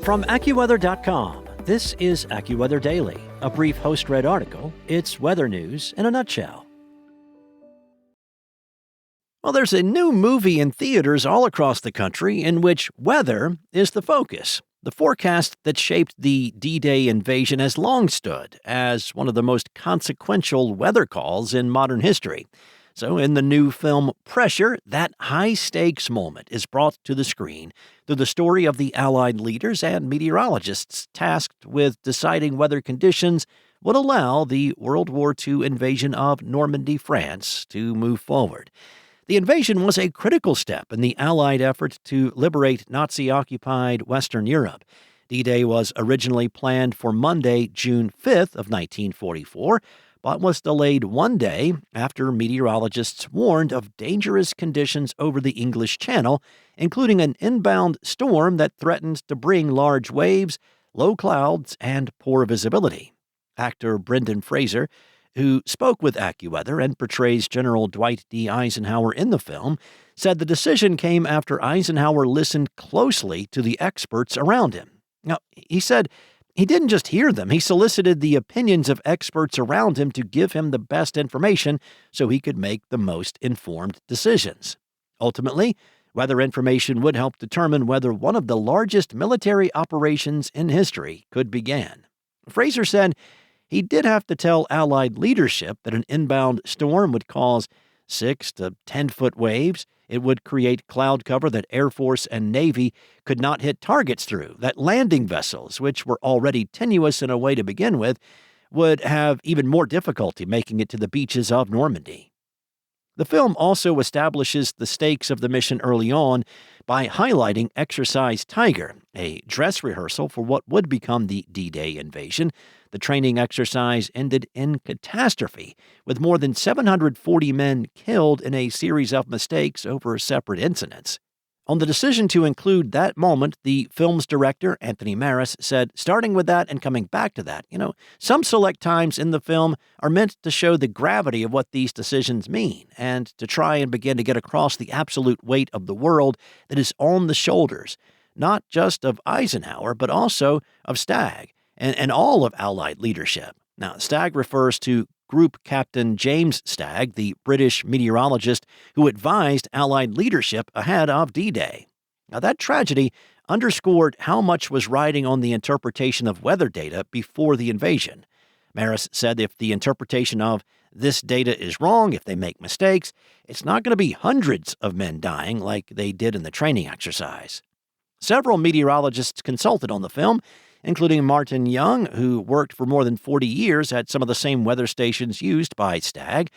From AccuWeather.com, this is AccuWeather Daily, a brief host-read article. It's weather news in a nutshell. Well, there's a new movie in theaters all across the country in which weather is the focus. The forecast that shaped the D-Day invasion has long stood as one of the most consequential weather calls in modern history. So in the new film Pressure, that high-stakes moment is brought to the screen through the story of the Allied leaders and meteorologists tasked with deciding whether conditions would allow the World War II invasion of Normandy, France, to move forward. The invasion was a critical step in the Allied effort to liberate Nazi-occupied Western Europe. D-Day was originally planned for Monday, June 5th of 1944, but was delayed one day after meteorologists warned of dangerous conditions over the English Channel, including an inbound storm that threatened to bring large waves, low clouds, and poor visibility. Actor Brendan Fraser, who spoke with AccuWeather and portrays General Dwight D. Eisenhower in the film, said the decision came after Eisenhower listened closely to the experts around him. Now, he said he didn't just hear them, he solicited the opinions of experts around him to give him the best information so he could make the most informed decisions. Ultimately, weather information would help determine whether one of the largest military operations in history could begin. Fraser said he did have to tell Allied leadership that an inbound storm would cause 6 to 10-foot waves. It would create cloud cover that Air Force and Navy could not hit targets through, that landing vessels, which were already tenuous in a way to begin with, would have even more difficulty making it to the beaches of Normandy. The film also establishes the stakes of the mission early on by highlighting Exercise Tiger, a dress rehearsal for what would become the D-Day invasion. The training exercise ended in catastrophe, with more than 740 men killed in a series of mistakes over separate incidents. On the decision to include that moment, the film's director, Anthony Maris, said, starting with that and coming back to that, some select times in the film are meant to show the gravity of what these decisions mean and to try and begin to get across the absolute weight of the world that is on the shoulders, not just of Eisenhower, but also of Stagg and all of Allied leadership. Now, Stagg refers to Group Captain James Stagg, the British meteorologist who advised Allied leadership ahead of D-Day. Now, that tragedy underscored how much was riding on the interpretation of weather data before the invasion. Maris said if the interpretation of this data is wrong, if they make mistakes, it's not going to be hundreds of men dying like they did in the training exercise. Several meteorologists consulted on the film, including Martin Young, who worked for more than 40 years at some of the same weather stations used by Stagg.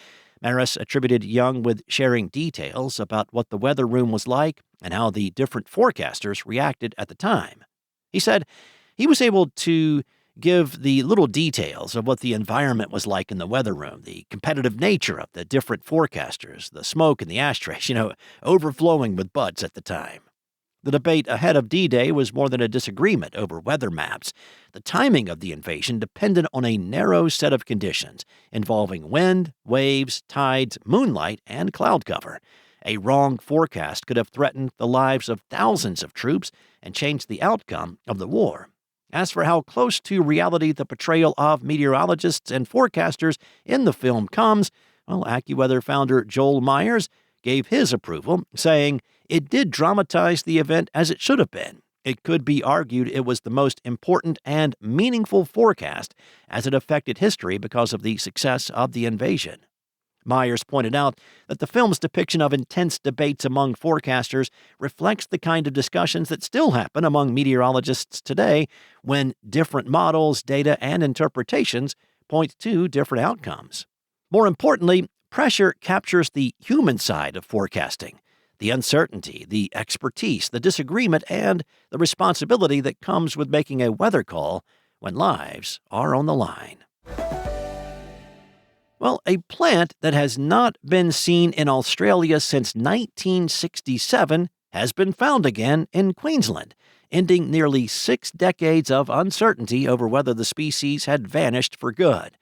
Maris attributed Young with sharing details about what the weather room was like and how the different forecasters reacted at the time. He said he was able to give the little details of what the environment was like in the weather room, the competitive nature of the different forecasters, the smoke in the ashtrays, overflowing with butts at the time. The debate ahead of D-Day was more than a disagreement over weather maps. The timing of the invasion depended on a narrow set of conditions involving wind, waves, tides, moonlight, and cloud cover. A wrong forecast could have threatened the lives of thousands of troops and changed the outcome of the war. As for how close to reality the portrayal of meteorologists and forecasters in the film comes, AccuWeather founder Joel Myers gave his approval, saying, "It did dramatize the event as it should have been. It could be argued it was the most important and meaningful forecast as it affected history because of the success of the invasion." Myers pointed out that the film's depiction of intense debates among forecasters reflects the kind of discussions that still happen among meteorologists today when different models, data, and interpretations point to different outcomes. More importantly, Pressure captures the human side of forecasting, the uncertainty, the expertise, the disagreement, and the responsibility that comes with making a weather call when lives are on the line. Well, a plant that has not been seen in Australia since 1967 has been found again in Queensland, ending nearly 6 decades of uncertainty over whether the species had vanished for good.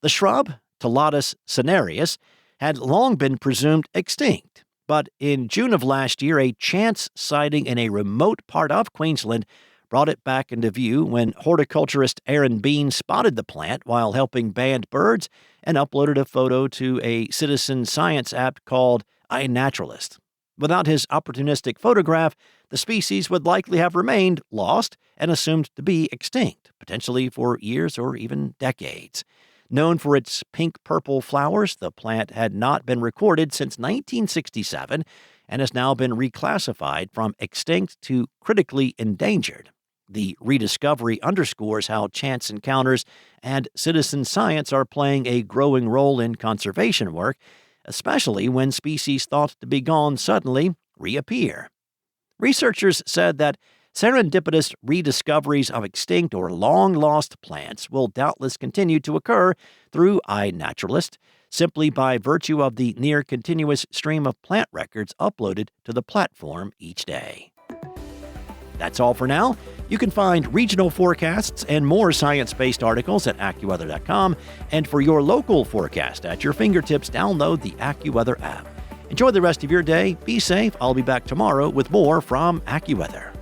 The shrub, Talatus cinereus, had long been presumed extinct, but in June of last year, a chance sighting in a remote part of Queensland brought it back into view when horticulturist Aaron Bean spotted the plant while helping band birds and uploaded a photo to a citizen science app called iNaturalist. Without his opportunistic photograph, the species would likely have remained lost and assumed to be extinct, potentially for years or even decades. Known for its pink-purple flowers, the plant had not been recorded since 1967 and has now been reclassified from extinct to critically endangered. The rediscovery underscores how chance encounters and citizen science are playing a growing role in conservation work, especially when species thought to be gone suddenly reappear. Researchers said that serendipitous rediscoveries of extinct or long-lost plants will doubtless continue to occur through iNaturalist, simply by virtue of the near-continuous stream of plant records uploaded to the platform each day. That's all for now. You can find regional forecasts and more science-based articles at AccuWeather.com, and for your local forecast at your fingertips, download the AccuWeather app. Enjoy the rest of your day. Be safe. I'll be back tomorrow with more from AccuWeather.